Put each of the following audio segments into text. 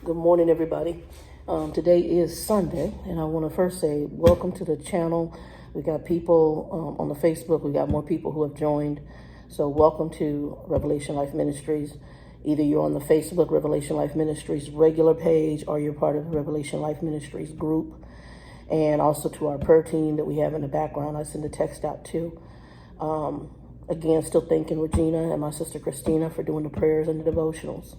Good morning, everybody. Today is Sunday, and I want to first say welcome to the channel. We got people on the Facebook. We got more people who have joined. So welcome to Revelation Life Ministries. Either you're on the Facebook Revelation Life Ministries regular page or you're part of the Revelation Life Ministries group. And also to our prayer team that we have in the background. I send a text out too. Again, still thanking Regina and my sister Christina for doing the prayers and the devotionals.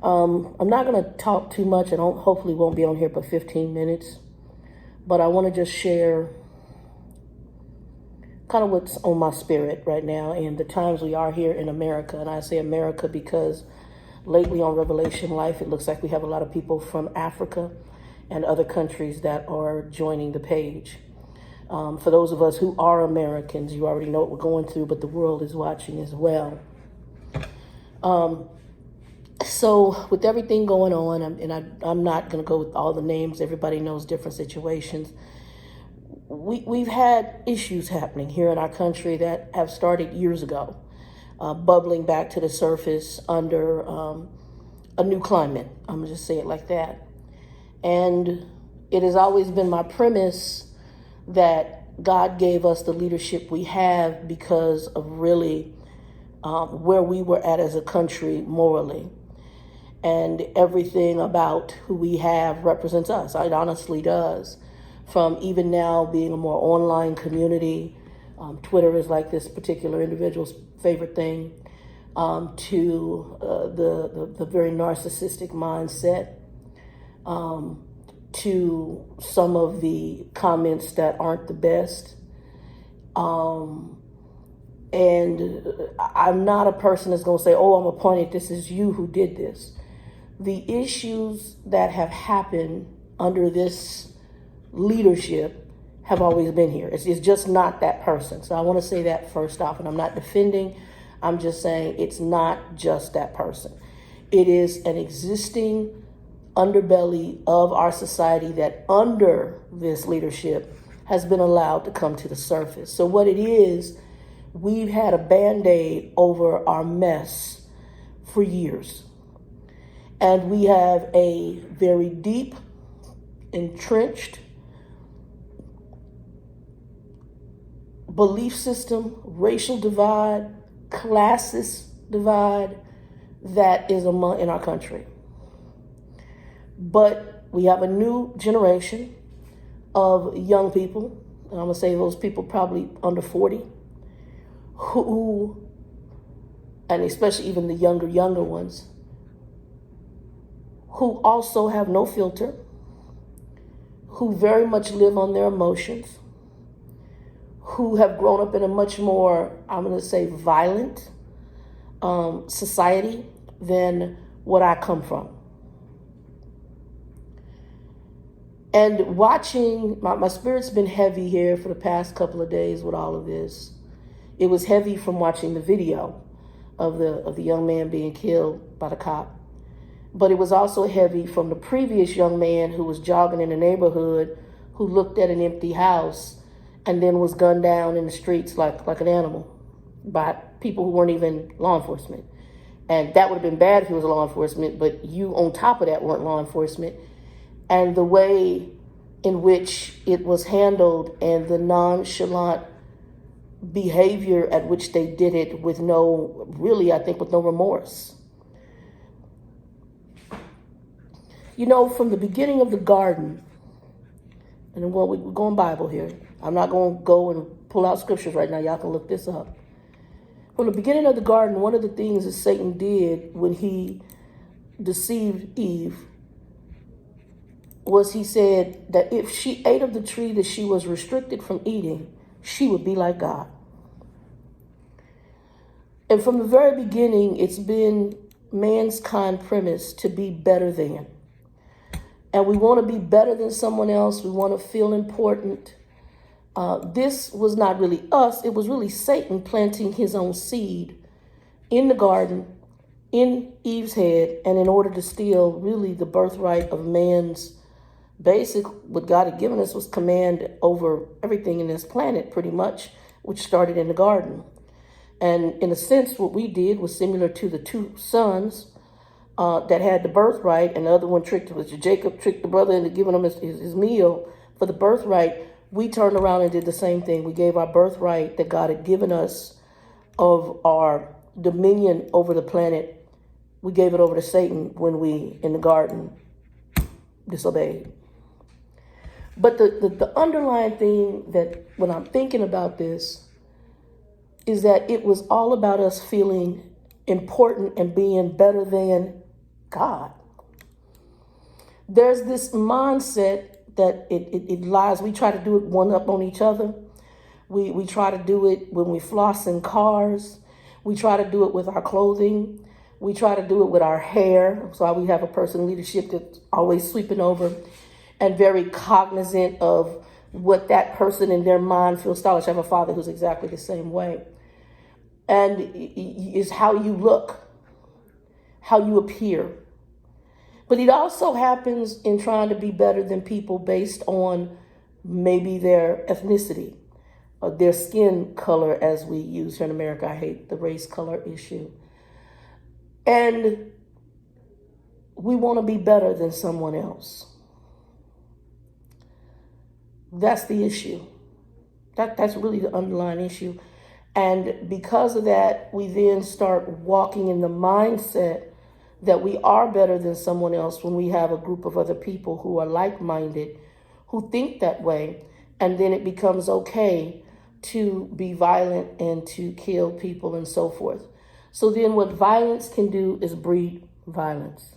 I'm not going to talk too much. I hopefully won't be on here for 15 minutes, but I want to just share kind of what's on my spirit right now and the times we are here in America. And I say America because lately on Revelation Life, it looks like we have a lot of people from Africa and other countries that are joining the page. For those of us who are Americans, you already know what we're going through, but the world is watching as well. So with everything going on, I'm not going to go with all the names. Everybody knows different situations. We've had issues happening here in our country that have started years ago, bubbling back to the surface under a new climate. I'm going to just say it like that. And it has always been my premise that God gave us the leadership we have because of really where we were at as a country morally. And everything about who we have represents us. It honestly does. From even now being a more online community, Twitter is like this particular individual's favorite thing, to the very narcissistic mindset, to some of the comments that aren't the best. And I'm not a person that's going to say, oh, I'm appointed, this is you who did this. The issues that have happened under this leadership have always been here. It's just not that person. So I want to say that first off, and I'm not defending. I'm just saying it's not just that person. It is an existing underbelly of our society that under this leadership has been allowed to come to the surface. So what it is, we've had a Band-Aid over our mess for years. And we have a very deep, entrenched belief system, racial divide, classist divide that is in our country. But we have a new generation of young people, and I'm going to say those people probably under 40, who, and especially even the younger ones, who also have no filter, who very much live on their emotions, who have grown up in a much more, I'm going to say, violent society than what I come from. And watching, my spirit's been heavy here for the past couple of days with all of this. It was heavy from watching the video of the young man being killed by the cop. But it was also heavy from the previous young man who was jogging in the neighborhood, who looked at an empty house and then was gunned down in the streets like an animal by people who weren't even law enforcement. And that would have been bad if he was law enforcement, but you on top of that weren't law enforcement. And the way in which it was handled and the nonchalant behavior at which they did it with no remorse. You know, from the beginning of the garden, and we're going Bible here. I'm not going to go and pull out scriptures right now. Y'all can look this up. From the beginning of the garden, one of the things that Satan did when he deceived Eve was he said that if she ate of the tree that she was restricted from eating, she would be like God. And from the very beginning, it's been man's kind premise to be better than. And we want to be better than someone else. We want to feel important. This was not really us. It was really Satan planting his own seed in the garden, in Eve's head, and in order to steal really the birthright of man's basic, what God had given us was command over everything in this planet, pretty much, which started in the garden. And in a sense, what we did was similar to the two sons that had the birthright, and the other one Jacob tricked the brother into giving him his meal for the birthright. We turned around and did the same thing. We gave our birthright that God had given us of our dominion over the planet. We gave it over to Satan when we, in the garden, disobeyed. But the underlying thing that when I'm thinking about this is that it was all about us feeling important and being better than God. There's this mindset that it lies. We try to do it one up on each other. We try to do it when we floss in cars. We try to do it with our clothing. We try to do it with our hair. That's why we have a person in leadership that's always sweeping over and very cognizant of what that person in their mind feels stylish. I have a father who's exactly the same way. And it's how you look, how you appear. But it also happens in trying to be better than people based on maybe their ethnicity, or their skin color, as we use here in America. I hate the race color issue. And we want to be better than someone else. That's the issue. That's really the underlying issue. And because of that, we then start walking in the mindset that we are better than someone else when we have a group of other people who are like-minded, who think that way. And then it becomes okay to be violent and to kill people and so forth. So then what violence can do is breed violence.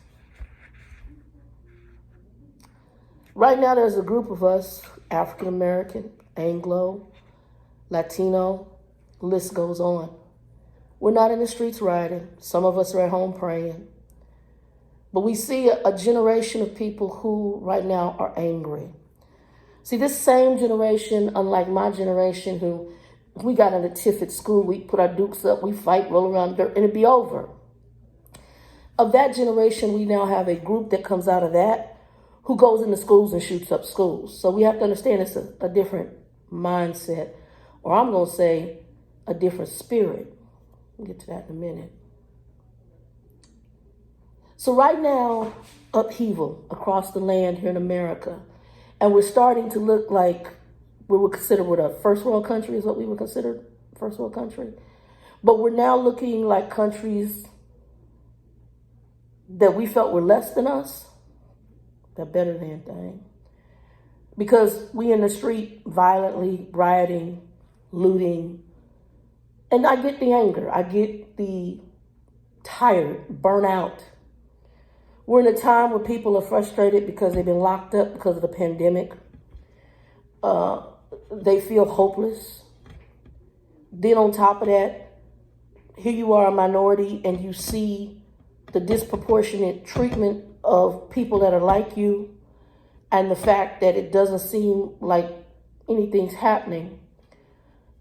Right now, there's a group of us, African American, Anglo, Latino, the list goes on. We're not in the streets rioting. Some of us are at home praying. But we see a generation of people who right now are angry. See, this same generation, unlike my generation, who we got in a tiff at school, we put our dukes up, we fight, roll around dirt, and it'd be over. Of that generation, we now have a group that comes out of that who goes into schools and shoots up schools. So we have to understand it's a different mindset, or I'm going to say a different spirit. We'll get to that in a minute. So right now, upheaval across the land here in America. And we're starting to look like we were considered what a first world country is what we were considered, first world country. But we're now looking like countries that we felt were less than us. They're better than thing. Because we in the street violently, rioting, looting. And I get the anger. I get the tired, burnout. We're in a time where people are frustrated because they've been locked up because of the pandemic. They feel hopeless. Then on top of that, here you are a minority and you see the disproportionate treatment of people that are like you and the fact that it doesn't seem like anything's happening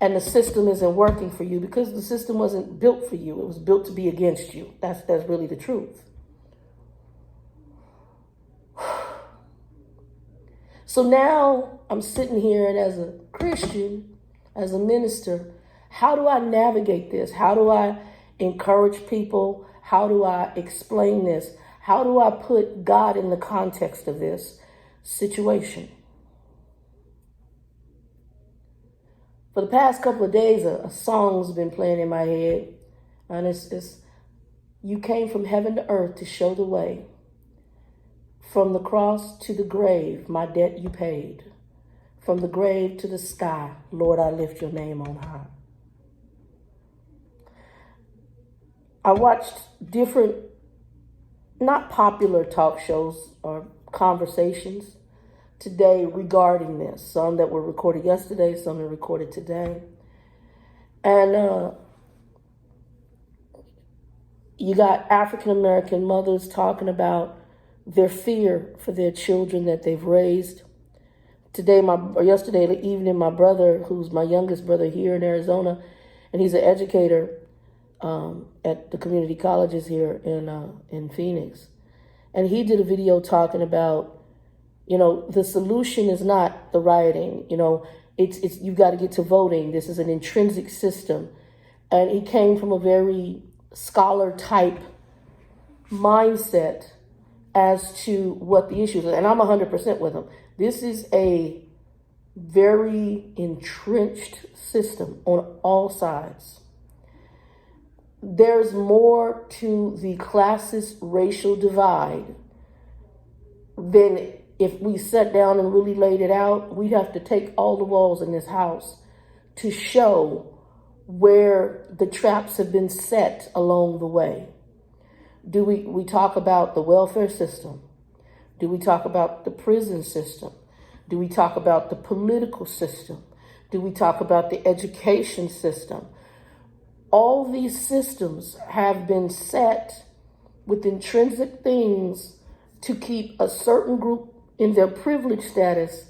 and the system isn't working for you because the system wasn't built for you. It was built to be against you. That's really the truth. So now I'm sitting here, and as a Christian, as a minister, how do I navigate this? How do I encourage people? How do I explain this? How do I put God in the context of this situation? For the past couple of days, a song's been playing in my head, and it's you came from heaven to earth to show the way. From the cross to the grave, my debt you paid. From the grave to the sky, Lord, I lift your name on high. I watched different, not popular talk shows or conversations today regarding this. Some that were recorded yesterday, some that were recorded today. And you got African American mothers talking about their fear for their children that they've raised. Yesterday evening, my brother, who's my youngest brother here in Arizona, and he's an educator at the community colleges here in Phoenix. And he did a video talking about, the solution is not the rioting. It's you've got to get to voting. This is an intrinsic system. And he came from a very scholar type mindset as to what the issues are. And I'm 100% with them. This is a very entrenched system on all sides. There's more to the classist racial divide than if we sat down and really laid it out. We'd have to take all the walls in this house to show where the traps have been set along the way. Do we talk about the welfare system? Do we talk about the prison system? Do we talk about the political system? Do we talk about the education system? All these systems have been set with intrinsic things to keep a certain group in their privileged status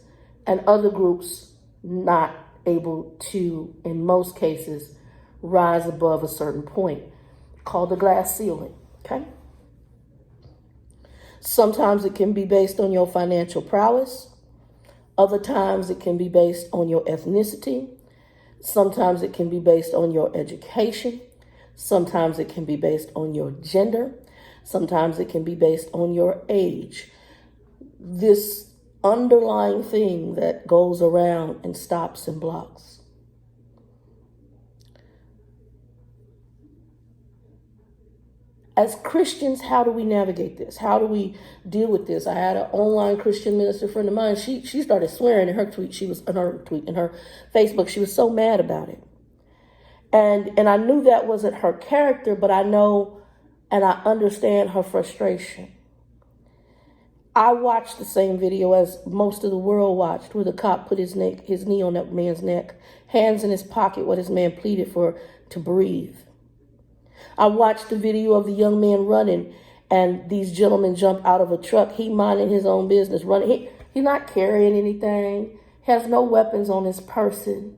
and other groups not able to, in most cases, rise above a certain point, called the glass ceiling, okay? Sometimes it can be based on your financial prowess. Other times it can be based on your ethnicity. Sometimes it can be based on your education. Sometimes it can be based on your gender. Sometimes it can be based on your age. This underlying thing that goes around and stops and blocks. As Christians, how do we navigate this? How do we deal with this? I had an online Christian minister friend of mine. She started swearing in her tweet. In her Facebook. She was so mad about it. And I knew that wasn't her character, but I know and I understand her frustration. I watched the same video as most of the world watched, where the cop put his knee on that man's neck, hands in his pocket, what his man pleaded for to breathe. I watched the video of the young man running, and these gentlemen jump out of a truck. He minding his own business, running. He's not carrying anything. Has no weapons on his person.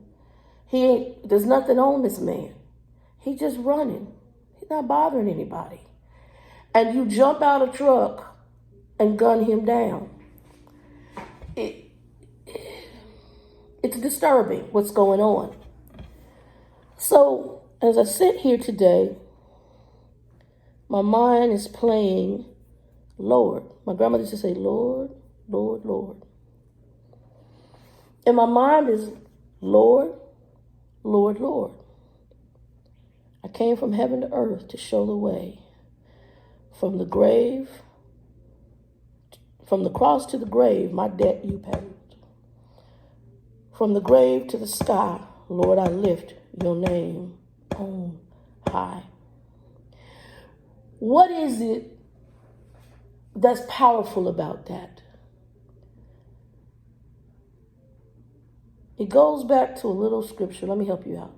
There's nothing on this man. He's just running. He's not bothering anybody. And you jump out of a truck and gun him down. It's disturbing what's going on. So as I sit here today, my mind is playing Lord. My grandmother used to say, Lord, Lord, Lord. And my mind is Lord, Lord, Lord. I came from heaven to earth to show the way. From the grave, from the cross to the grave, my debt you paid. From the grave to the sky, Lord, I lift your name on high. What is it that's powerful about that? It goes back to a little scripture. Let me help you out.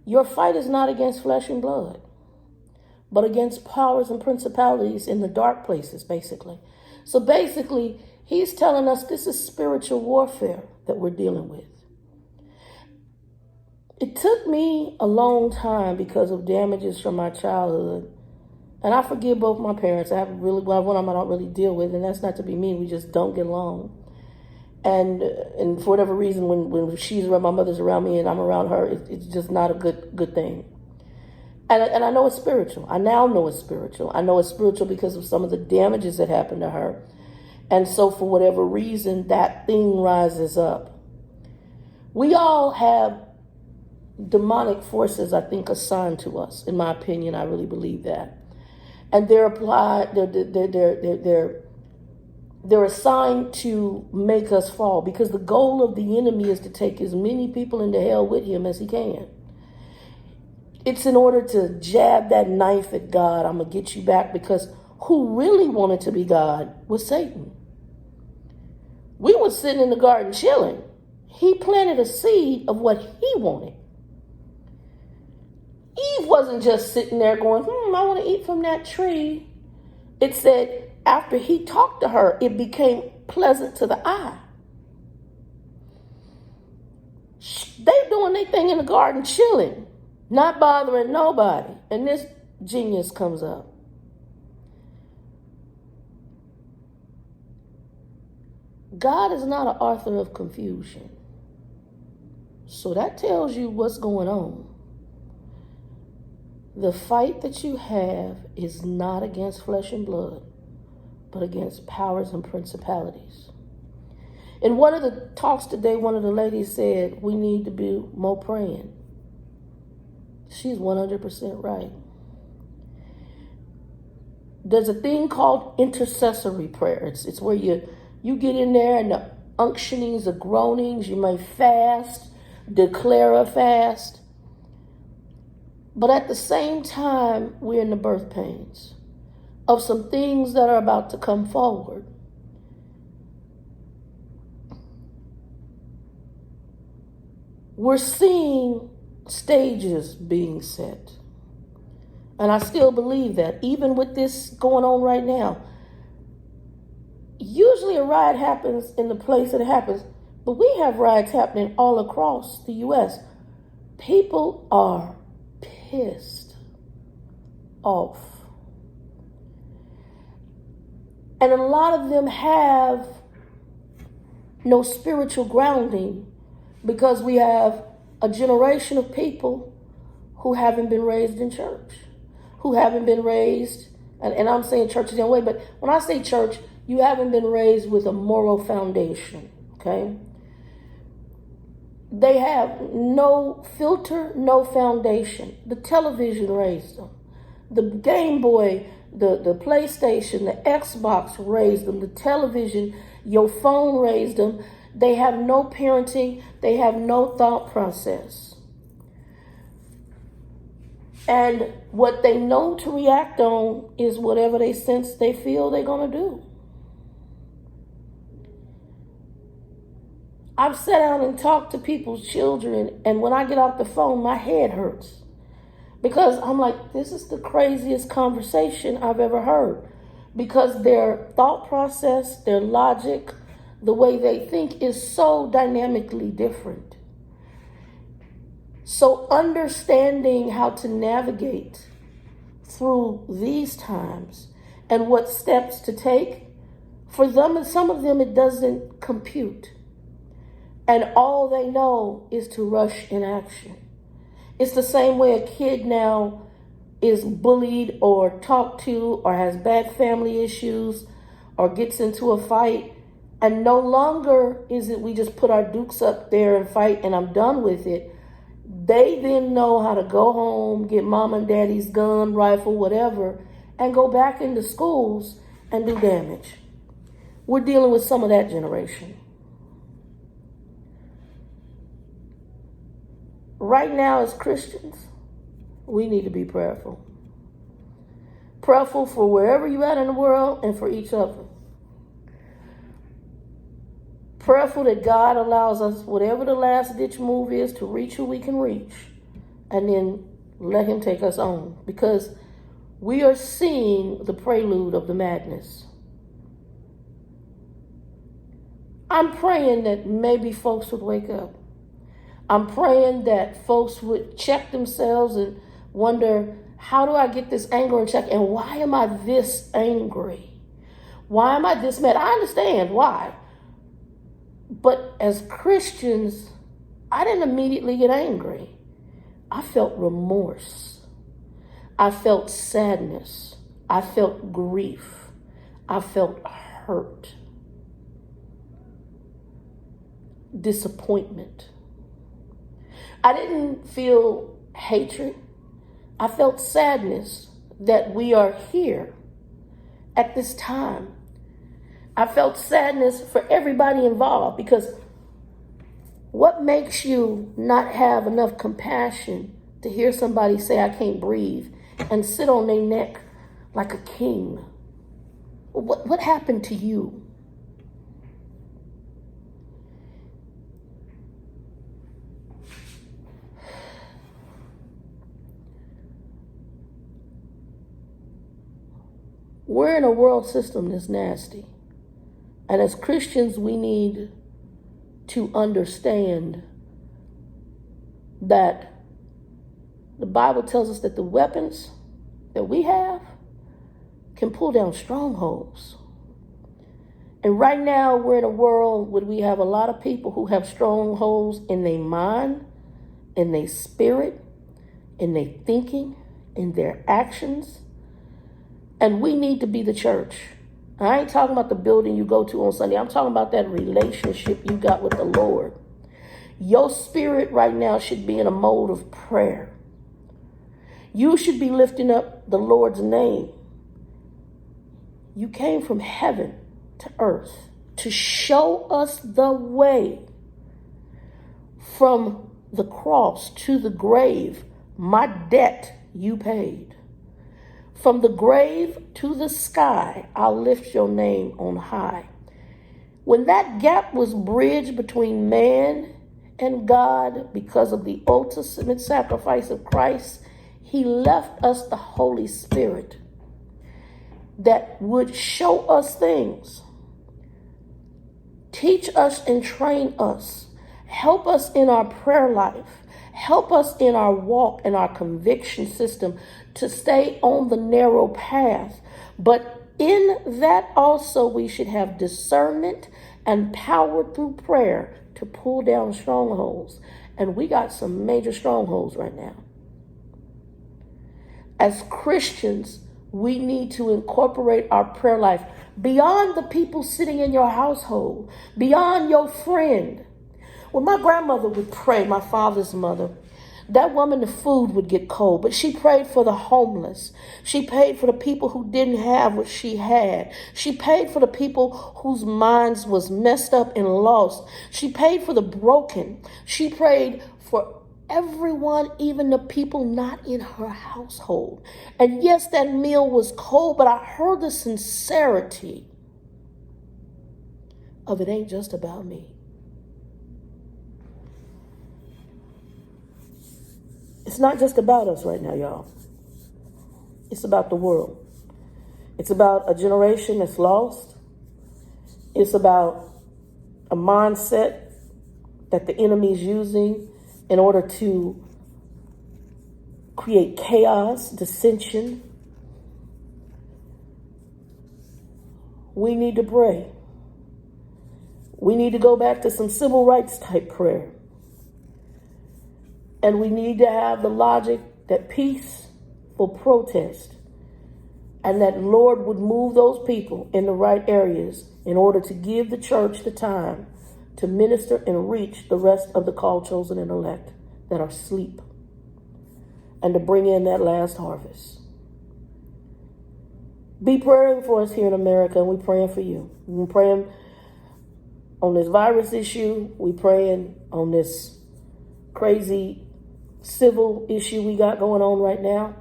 Your fight is not against flesh and blood, but against powers and principalities in the dark places, basically. So basically, he's telling us this is spiritual warfare that we're dealing with. It took me a long time because of damages from my childhood. And I forgive both my parents. I have one of them I don't really deal with, and that's not to be mean. We just don't get along. And for whatever reason, when she's around, my mother's around me, and I'm around her, it's just not a good thing. And I know it's spiritual. I now know it's spiritual. I know it's spiritual because of some of the damages that happened to her. And so for whatever reason, that thing rises up. We all have demonic forces, I think, assigned to us. In my opinion, I really believe that. And they're applied, they're assigned to make us fall, because the goal of the enemy is to take as many people into hell with him as he can. It's in order to jab that knife at God. I'm going to get you back, because who really wanted to be God was Satan. We were sitting in the garden chilling. He planted a seed of what he wanted. Eve wasn't just sitting there going, I want to eat from that tree. It said after he talked to her, it became pleasant to the eye. They doing their thing in the garden chilling, not bothering nobody. And this genius comes up. God is not an author of confusion. So that tells you what's going on. The fight that you have is not against flesh and blood, but against powers and principalities. In one of the talks today, one of the ladies said, we need to be more praying. She's 100% right. There's a thing called intercessory prayer. It's where you get in there and the unctionings, the groanings, you may fast, declare a fast. But at the same time, we're in the birth pains of some things that are about to come forward. We're seeing stages being set. And I still believe that, even with this going on right now. Usually a riot happens in the place that it happens, but we have riots happening all across the U.S. People are pissed off. And a lot of them have no spiritual grounding because we have a generation of people who haven't been raised in church, who haven't been raised, and I'm saying church is the way, but when I say church, you haven't been raised with a moral foundation, okay? They have no filter, no foundation. The television raised them. The Game Boy, the PlayStation, the Xbox raised them. The television, your phone raised them. They have no parenting. They have no thought process. And what they know to react on is whatever they sense they feel they're going to do. I've sat down and talked to people's children, and when I get off the phone, my head hurts. Because I'm like, this is the craziest conversation I've ever heard. Because their thought process, their logic, the way they think is so dynamically different. So understanding how to navigate through these times and what steps to take, for them and some of them it doesn't compute. And all they know is to rush in action. It's the same way a kid now is bullied or talked to or has bad family issues or gets into a fight. And no longer is it we just put our dukes up there and fight and I'm done with it. They then know how to go home, get mom and daddy's gun, rifle, whatever, and go back into schools and do damage. We're dealing with some of that generation. Right now, as Christians, we need to be prayerful. Prayerful for wherever you're at in the world and for each other. Prayerful that God allows us, whatever the last ditch move is, to reach who we can reach and then let him take us on. Because we are seeing the prelude of the madness. I'm praying that maybe folks would wake up. I'm praying that folks would check themselves and wonder, how do I get this anger in check? And why am I this angry? Why am I this mad? I understand why. But as Christians, I didn't immediately get angry. I felt remorse. I felt sadness. I felt grief. I felt hurt. Disappointment. I didn't feel hatred. I felt sadness that we are here at this time. I felt sadness for everybody involved, because what makes you not have enough compassion to hear somebody say, I can't breathe, and sit on their neck like a king? What happened to you? We're in a world system that's nasty. And as Christians, we need to understand that the Bible tells us that the weapons that we have can pull down strongholds. And right now, we're in a world where we have a lot of people who have strongholds in their mind, in their spirit, in their thinking, in their actions. And we need to be the church. I ain't talking about the building you go to on Sunday. I'm talking about that relationship you got with the Lord. Your spirit right now should be in a mode of prayer. You should be lifting up the Lord's name. You came from heaven to earth to show us the way from the cross to the grave. My debt you paid. From the grave to the sky, I'll lift your name on high. When that gap was bridged between man and God because of the ultimate sacrifice of Christ, he left us the Holy Spirit that would show us things, teach us and train us, help us in our prayer life, help us in our walk and our conviction system to stay on the narrow path. But in that also we should have discernment and power through prayer to pull down strongholds. And we got some major strongholds right now. As Christians, we need to incorporate our prayer life beyond the people sitting in your household, beyond your friend. When my grandmother would pray, my father's mother, that woman, the food would get cold, but she prayed for the homeless. She prayed for the people who didn't have what she had. She prayed for the people whose minds was messed up and lost. She prayed for the broken. She prayed for everyone, even the people not in her household. And yes, that meal was cold, but I heard the sincerity of it ain't just about me. It's not just about us right now, y'all. It's about the world. It's about a generation that's lost. It's about a mindset that the enemy is using in order to create chaos, dissension. We need to pray. We need to go back to some civil rights type prayer. And we need to have the logic that peaceful protest and that Lord would move those people in the right areas in order to give the church the time to minister and reach the rest of the called, chosen, and elect that are asleep, and to bring in that last harvest. Be praying for us here in America, and we're praying for you. We're praying on this virus issue. We're praying on this crazy civil issue we got going on right now.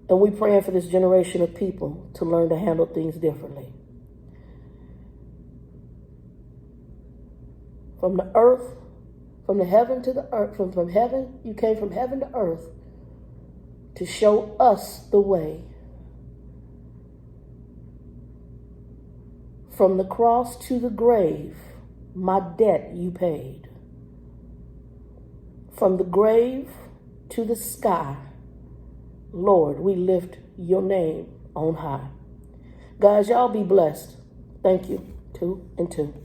And we're praying for this generation of people to learn to handle things differently. From the earth, from the heaven to the earth, from heaven, you came from heaven to earth to show us the way. From the cross to the grave, my debt you paid. From the grave to the sky, Lord, we lift your name on high. Guys, y'all be blessed. Thank you. 2 and 2.